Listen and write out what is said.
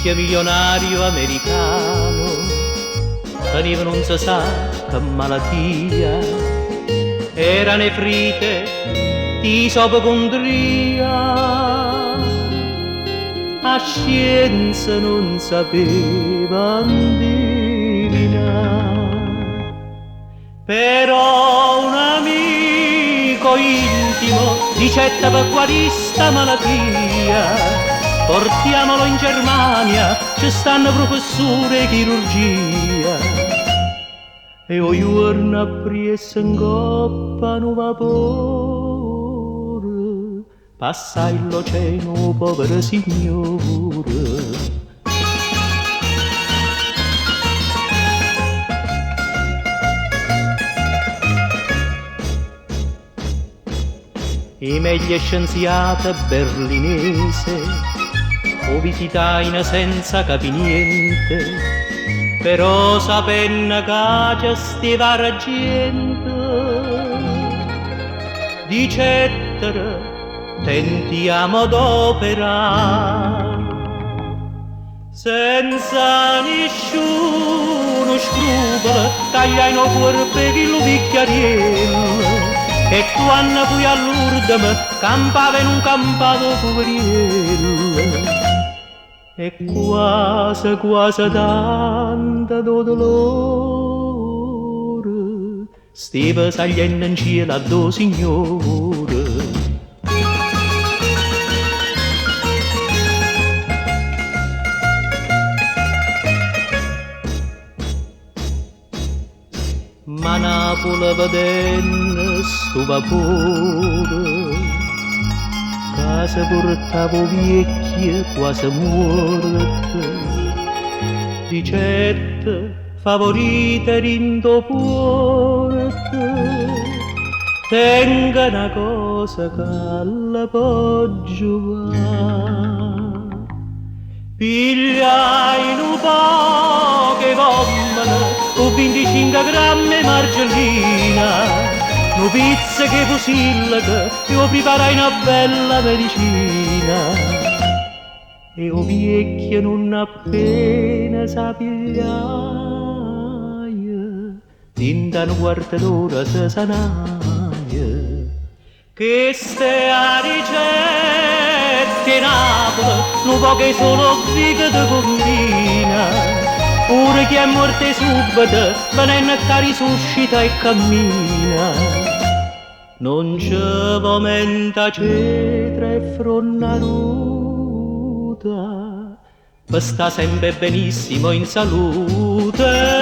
vecchio milionario americano, veniva non si sa che malattia, era nefrite di ipocondria, a scienza non sapeva indovinare, però un amico intimo dicette per qualista malattia, portiamolo in Germania, ci stanno professore chirurgia. E o giorno appriesse in coppa un vapore, passa l'oceano, povero signore. I meglio scienziati berlinese o visitai senza capi niente, però sapenna che c'è stiva gente, dicettere tentiamo d'operare, senza nessuno scrupolo, tagliano cuore per il bicchiariello, e quando fui a Lourdes campava in un campato poveriello, e quasi tanta dolore stava salendo in cielo a do signore. Ma Napoli vedenne sto vapore, casa portavo vecchie quasi morte, di certe favorite rindo porte, tenga una cosa che alla poggio va, pigliai un po' che vommene, con 25 grammi margellina, una pizza che fusillaga, io preparai una bella medicina. E o vecchio non appena sa pigliaia, tinta un quarto d'ora se sanaia. Che ste a ricette Napoli, non può che solo figa de combina, pure chi è morto subito, venendo a risuscita e cammina. Non ci vomenta cetra e fronnaruta, ma sta sempre benissimo in salute.